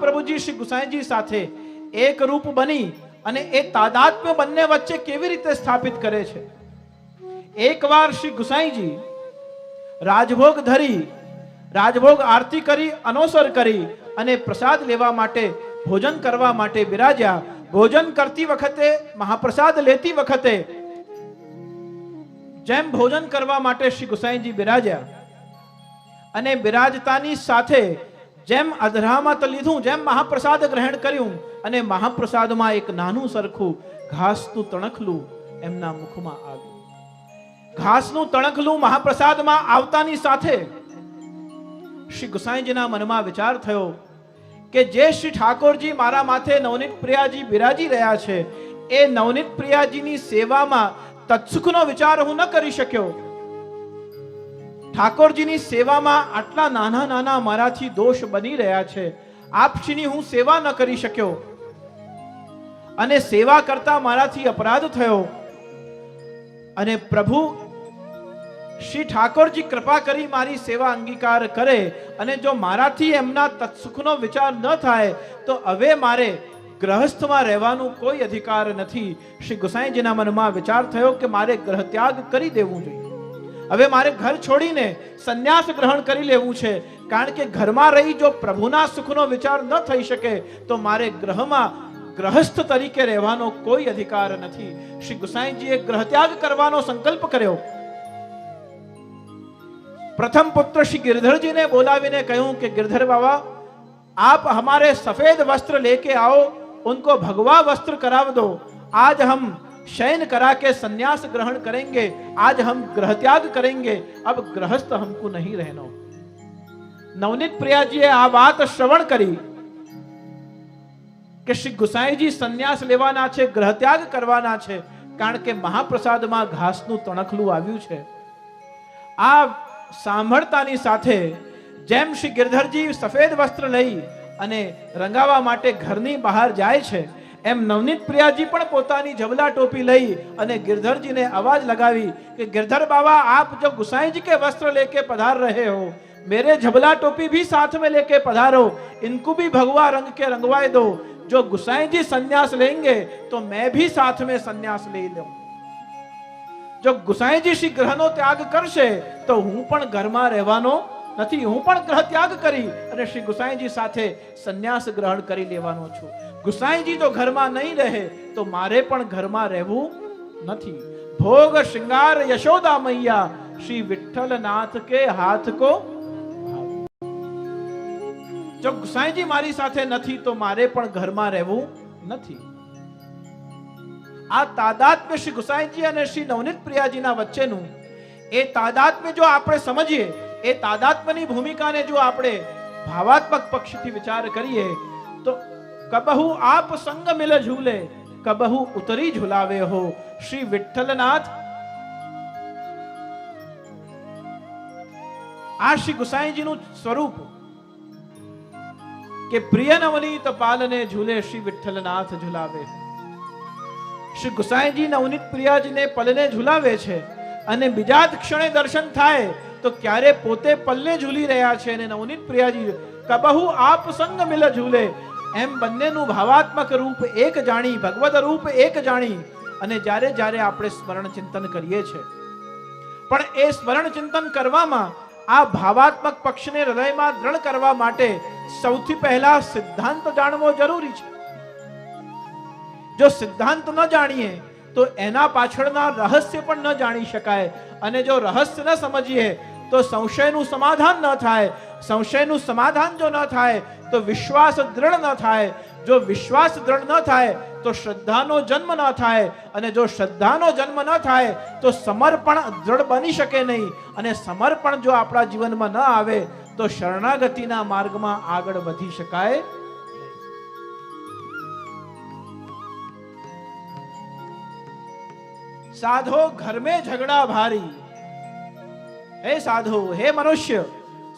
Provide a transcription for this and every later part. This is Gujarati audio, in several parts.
મહાપ્રભુજી શ્રી ગુસાઈજી સાથે એક રૂપ બની અને એ તાદાત્મ્ય બંને વચ્ચે કેવી રીતે સ્થાપિત કરે છે. એકવાર શ્રી ગુસાઈજી રાજભોગ ધરી, રાજભોગ આરતી કરી, અનોસર કરી અને પ્રસાદ લેવા માટે, ભોજન કરવા માટે બિરાજ્યા. ભોજન કરતી વખતે, મહાપ્રસાદ લેતી વખતે જેમ ભોજન કરવા માટે શ્રી ગુસાઈજી બિરાજ્યા અને બિરાજતાની સાથે જેમ અધરામત લીધું, જેમ મહાપ્રસાદ ગ્રહણ કર્યું અને મહાપ્રસાદમાં એક નાનું સરખું ઘાસનું તણખલું એમના મુખમાં આવ્યું. ઘાસનું તણખલું મહાપ્રસાદમાં આવતાની સાથે શ્રી ગુસાઈજીના મનમાં વિચાર થયો કે જે શ્રી ઠાકોરજી મારા માથે નવનીત પ્રિયાજી બિરાજી રહ્યા છે, એ નવનીત પ્રિયાજીની સેવામાં તત્સુખનો વિચાર હું ન કરી શક્યો. ઠાકોરજીની સેવામાં આટલા નાના નાના મારાથી દોષ બની રહ્યા છે, આપશ્રીની હું સેવા ન કરી શક્યો અને સેવા કરતા મારાથી અપરાધ થયો. અને પ્રભુ શ્રી ઠાકોરજી કૃપા કરી મારી સેવા અંગીકાર કરે અને જો મારાથી એમના તત્સુખનો વિચાર ન થાય તો હવે મારે ગ્રહસ્થમાં રહેવાનું કોઈ અધિકાર નથી. શ્રી ગુસાઈજીના મનમાં વિચાર થયો કે મારે ગ્રહ ત્યાગ કરી દેવું જોઈએ. હવે મારે ઘર છોડીને સંન્યાસ ગ્રહણ કરી લેવું છે, કારણ કે ઘરમાં રહી જો પ્રભુના સુખનો વિચાર ન થઈ શકે તો મારે ગ્રહમાં ગ્રહસ્થ તરીકે રહેવાનો કોઈ અધિકાર નથી. શ્રી ગુસાઈજીએ ગ્રહ ત્યાગ કરવાનો સંકલ્પ કર્યો. प्रथम पुत्र श्री गिरधर जी ने बोलावीने कहूं कि गिरधर बाबा आप हमारे सफेद वस्त्र लेके आओ, उनको भगवा वस्त्र कराव दो. आज हम शयन करा के संन्यास ग्रहण करेंगे, आज हम ग्रह त्याग करेंगे, अब गृहस्थ हमको नहीं रहना. नवनीत प्रियाजीए आ बात श्रवण करी કે શ્રી ગુસાઈજી સંન્યાસ લેવાના છે, ગ્રહ ત્યાગ કરવાના છે, કારણ કે મહાપ્રસાદમાં ઘાસનું તણખલું આવ્યું છે. આ સાંભળતાની સાથે જેમ શ્રી ગિરધરજી સફેદ વસ્ત્ર લઈ અને રંગાવા માટે ઘરની બહાર જાય છે, એમ નવનીત પ્રિયાજી પણ પોતાની જબલા ટોપી લઈ અને गिरधरजीને अवाज लगावी कि गिरधर बाबा आप जो गुसाई जी के वस्त्र लेके पधार रहे हो, मेरे झबला टोपी भी साथ में लेके पधारो, इनको भी भगवा रंग के रंगवाए दो. जो गुसाई जी संन्यास लेंगे तो मैं भी साथ में संन्यास ले लूं. जो गुसाईजी श्री ग्रहનો ત્યાગ કરશે તો હું પણ ઘરમાં રહેવાનો નથી, હું પણ ગ્રહ ત્યાગ કરી અને શ્રી ગુસાઈજી સાથે સંન્યાસ ગ્રહણ કરી લેવાનો છું. ગુસાઈજી જો ઘરમાં નહીં રહે તો મારે પણ ઘરમાં રહેવું નથી. ભોગ શ્રૃંગાર યશોદા મૈયા શ્રી વિઠ્ઠલનાથ કે હાથ કો. જો ગુસાઈજી મારી સાથે નથી તો મારે પણ ઘરમાં રહેવું નથી. આ તાદાત્મ્ય શ્રી ગુસાઈજી અને શ્રી નવનીત પ્રિયાજીના વચ્ચેનું એ તાદાત્મ્ય જો આપણે સમજીએ, એ તાદાત્મ્યની ભૂમિકાને જો આપણે ભાવાત્મક પક્ષથી વિચાર કરીએ તો કબહુ આપ સંગ મિલ ઝૂલે, કબહુ ઉતરી ઝુલાવે હો શ્રી વિઠ્ઠલનાથ. આ શ્રી ગુસાઈજીનું સ્વરૂપ કે પ્રિય નવનીત પાલને ઝૂલે શ્રી વિઠ્ઠલનાથ ઝુલાવે. શ્રી ગુસાઈજી નવનીત પ્રિયાજીને પલને ઝુલાવે છે અને બીજા જ ક્ષણે દર્શન થાય તો ક્યારે પોતે પલ્લે ઝૂલી રહ્યા છે અને નવનીત પ્રિયાજી કબહુ આપ સંગ મિલ ઝૂલે. એમ બંનેનું ભાવાત્મક રૂપ એક જાણી, ભગવદ રૂપ એક જાણી અને જ્યારે જ્યારે આપણે સ્મરણ ચિંતન કરીએ છીએ, પણ એ સ્મરણ ચિંતન કરવામાં આ ભાવાત્મક પક્ષને હૃદયમાં દ્રઢ કરવા માટે સૌથી પહેલા સિદ્ધાંત જાણવો જરૂરી છે. જો સિદ્ધાંત ન જાણીએ તો એના પાછળના રહસ્ય પણ ન જાણી શકાય, અને જો રહસ્ય ન સમજીએ તો સંશયનું સમાધાન ન થાય. સંશયનું સમાધાન જો ન થાય તો વિશ્વાસ દ્રઢ ન થાય. જો વિશ્વાસ દ્રઢ ન થાય તો શ્રદ્ધાનો જન્મ ન થાય, અને જો શ્રદ્ધાનો જન્મ ન થાય તો સમર્પણ દ્રઢ બની શકે નહીં, અને સમર્પણ જો આપણા જીવનમાં ન આવે તો શરણાગતિના માર્ગમાં આગળ વધી શકાય. साधो घर में झगड़ा भारी. हे साधो, हे मनुष्य.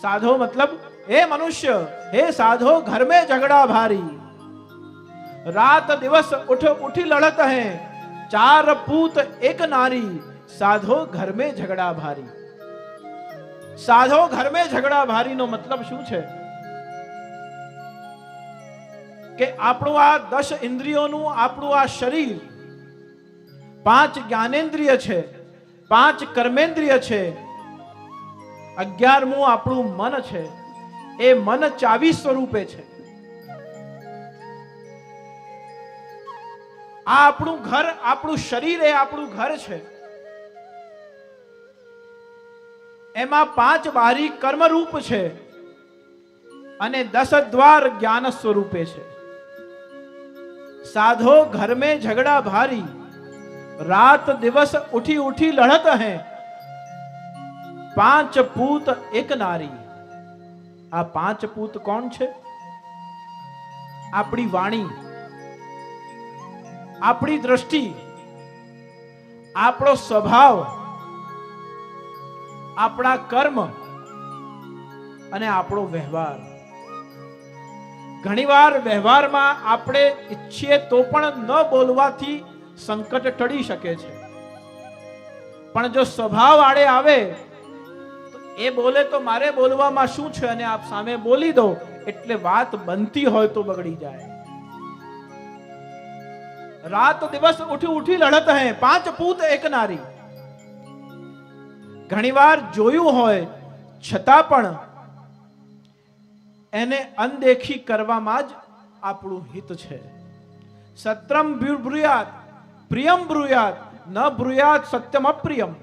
साधो मतलब हे मनुष्य, हे साधो घर में झगड़ा भारी. रात दिवस उठ उठी लड़त है, चार पूत एक नारी. साधो घर में झगड़ा भारी. साधो घर में झगड़ा भारी નો મતલબ શું છે? કે આપણું આ 10 ઇન્દ્રિયોનું આપણું આ શરીર 5 જ્ઞાનેન્દ્રિય છે, 5 કર્મેન્દ્રિય છે, 11મું આપણું મન છે. એ મન ચાવી સ્વરૂપે છે. આ આપણું ઘર, આપણું શરીર એ આપણું ઘર છે. એમાં 5 બારી કર્મરૂપ છે અને 10 દ્વાર જ્ઞાન સ્વરૂપે છે. साधो घर में झगड़ा भारी, रात दिवस उठी उठी लड़त है, 5 पूत एक नारी. आ 5 पूत कौन छे? આપણી વાણી, આપણી દ્રષ્ટિ, આપણો સ્વભાવ, આપણા કર્મ અને આપણો વ્યવહાર. ઘણીવાર વ્યવહારમાં આપણે ઈચ્છીએ તો પણ ન બોલવાથી સંકટ ટળી શકે છે, પણ જો સ્વભાવ આડે આવે તો એ બોલે તો મારે બોલવામાં શું છે અને આપ સામે બોલી દો એટલે વાત બનતી હોય તો બગડી જાય. રાત દિવસ ઉઠી ઉઠી લડત હે, 5 પૂત એક નારી. ઘણીવાર જોયું હોય છતાં પણ એને અનદેખી કરવામાં જ આપણું હિત છે. સત્રમ બ્રુયાત પ્રિયમ બ્રુયાત ન બ્રુયાત સત્યમ અપ્રિયમ.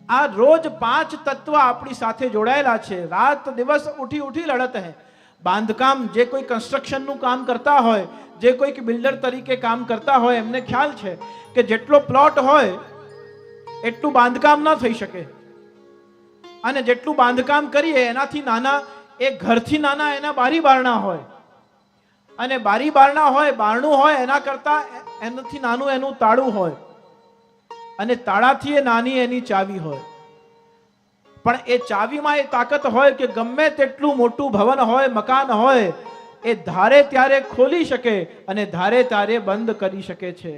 આ રોજ 5 તત્વ આપણી સાથે જોડાયેલા છે. રાત દિવસ ઉઠી ઉઠી લડત હે. બાંધકામ, જે કોઈ કન્સ્ટ્રક્શનનું કામ કરતા હોય, જે કોઈ બિલ્ડર તરીકે કામ કરતા હોય, એમને ખ્યાલ છે કે જેટલો પ્લોટ હોય એટલું બાંધકામ ન થઈ શકે, અને જેટલું બાંધકામ કરીએ એનાથી નાના, એ ઘરથી નાના એના બારી બારણા હોય, અને બારી બારણા હોય, બારણું હોય એના કરતા એનાથી નાનું એનું તાળું હોય, અને તાળાથી એ નાની એની ચાવી હોય. પણ એ ચાવીમાં એ તાકાત હોય કે ગમે તેટલું મોટું ભવન હોય, મકાન હોય, એ ધારે ત્યારે ખોલી શકે અને ધારે ત્યારે બંધ કરી શકે છે.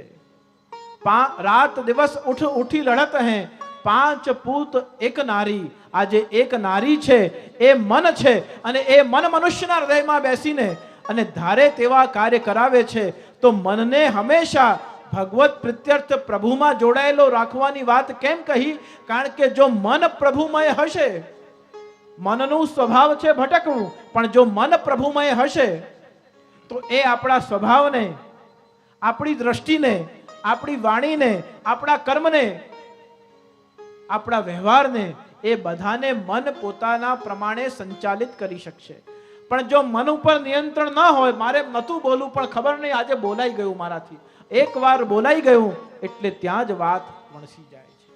રાત દિવસ ઉઠી લડત હે, 5 પૂત એક નારી. આ જે એક નારી છે એ મન છે, અને એ મન મનુષ્યના હૃદયમાં બેસીને અને ધારે તેવા કાર્ય કરાવે છે. તો મનને હંમેશા ભગવત પ્રીત્યર્થ પ્રભુમાં જોડાયેલો રાખવાની વાત કેમ કહી? કારણ કે જો મન પ્રભુમય હશે, મનનું સ્વભાવ છે ભટકવું, પણ જો મન પ્રભુમય હશે તો એ આપણા સ્વભાવને, આપણી દ્રષ્ટિને, આપણી વાણીને, આપણા કર્મને, આપણા વ્યવહારને, એ બધાને મન પોતાના પ્રમાણે સંચાલિત કરી શકશે. પણ જો મન ઉપર નિયંત્રણ ન હોય, મારે નતું બોલવું પણ ખબર નહીં આજે બોલાઈ ગયું મારાથી, એકવાર બોલાઈ ગયું એટલે ત્યાં જ વાત વણસી જાય છે.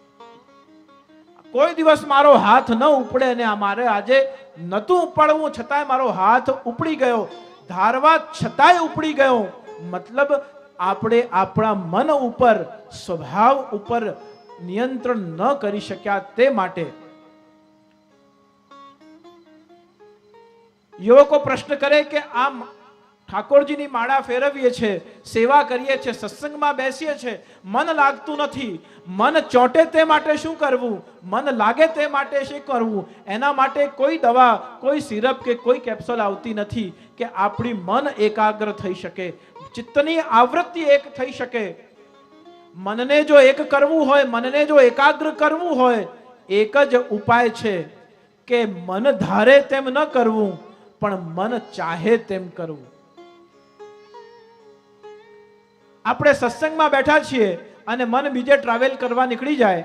કોઈ દિવસ મારો હાથ ન ઉપડે અને મારે આજે નતું ઉપાડવું છતાંય મારો હાથ ઉપડી ગયો, ધારવા છતાંય ઉપડી ગયો, મતલબ આપણે આપણા મન ઉપર, સ્વભાવ ઉપર નિયંત્રણ ન કરી શક્યા. તે માટે યુવકો પ્રશ્ન કરે કે આમ ઠાકોરજીની માળા ફેરવીએ છે, સેવા કરીએ છે, સત્સંગમાં બેસીએ છે, મન લાગતું નથી. મન ચોંટે તે માટે શું કરવું? મન લાગે તે માટે શું કરવું? એના માટે કોઈ દવા, કોઈ સિરપ કે કોઈ કેપ્સ્યુલ આવતી નથી કે આપણી મન એકાગ્ર થઈ શકે, ચિત્તની આવૃત્તિ એક થઈ શકે. મનને જો એક કરવું હોય, મનને જો એકાગ્ર કરવું હોય, એક જ ઉપાય છે કે મન ધારે તેમ ન કરવું, પણ મન ચાહે તેમ કરવું. આપણે સત્સંગમાં બેઠા છીએ અને મન બીજે ટ્રાવેલ કરવા નીકળી જાય,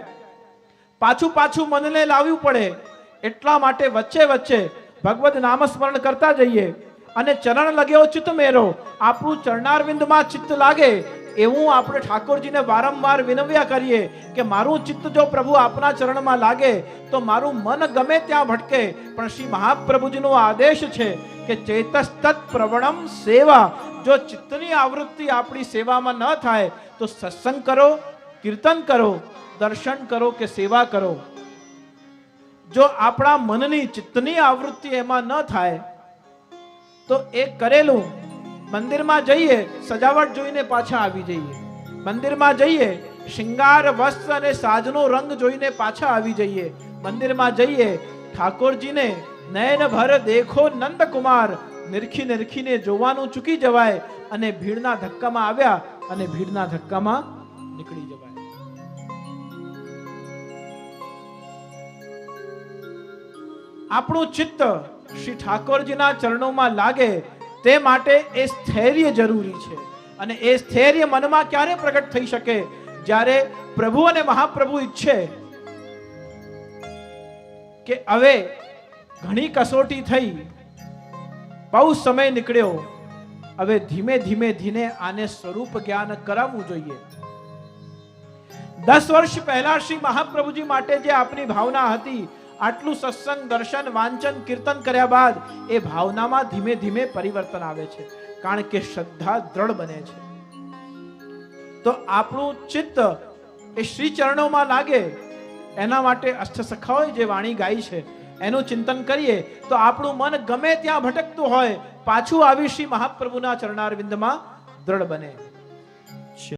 પાછું મનને લાવવું પડે. એટલા માટે વચ્ચે વચ્ચે ભગવદ નામસ્મરણ કરતા જઈએ અને ચરણ લગ્યો ચિત્ત મેરો, આપણું ચરણારવિંદમાં ચિત્ત લાગે એવું આપણે ઠાકોરજીને વારંવાર વિનવ્યા કરીએ કે મારું ચિત્ત જો પ્રભુ આપના ચરણમાં લાગે તો મારું મન ગમે ત્યાં ભટકે, પણ શ્રી મહાપ્રભુજીનો આદેશ છે કે ચેતસ્તત પ્રવણમ સેવા. જો ચિત્તની આવૃત્તિ આપણી સેવામાં ન થાય તો સત્સંગ કરો, કીર્તન કરો, દર્શન કરો કે સેવા કરો. જો આપણા મનની, ચિત્તની આવૃત્તિ એમાં ન થાય તો એ કરેલું, મંદિરમાં જઈએ સજાવટ જોઈને પાછા આવી જઈએ, મંદિરમાં જઈએ શિંગાર વસ્ત્ર અને સાજનો રંગ જોઈને પાછા આવી જઈએ, મંદિરમાં જઈએ ઠાકોરજીને નયન ભર દેખો નંદ કુમાર, નિરખી નિરખીને જોવાનું ચૂકી જવાય અને ભીડના ધક્કામાં આવ્યા અને ભીડના ધક્કામાં નીકળી જવાય. આપણું ચિત્ત શ્રી ઠાકોરજીના ચરણોમાં લાગે તે માટે એ સ્થૈર્ય જરૂરી છે. અને એ સ્થૈર્ય મનમાં ક્યારે પ્રગટ થઈ શકે? જ્યારે પ્રભુ અને મહાપ્રભુ ઈચ્છે કે હવે ઘણી કસોટી થઈ, બહુ સમય નીકળ્યો, હવે ધીમે ધીમે ધીમે આને સ્વરૂપ જ્ઞાન કરાવવું જોઈએ. 10 વર્ષ પહેલા શ્રી મહાપ્રભુજી માટે જે આપની ભાવના હતી, આટલું સત્સંગ, દર્શન, વાંચન, કીર્તન કર્યા બાદ એ ભાવનામાં ધીમે ધીમે પરિવર્તન આવે છે, કારણ કે શ્રદ્ધા દ્રઢ બને છે. તો આપણું ચિત્ત એ શ્રી ચરણોમાં લાગે એના માટે અષ્ટસખાઓએ જે વાણી ગાઈ છે એનું ચિંતન કરીએ તો આપણું મન ગમે ત્યાં ભટકતું હોય પાછું આવી શ્રી મહાપ્રભુના ચરણારવિંદમાં દ્રઢ બને.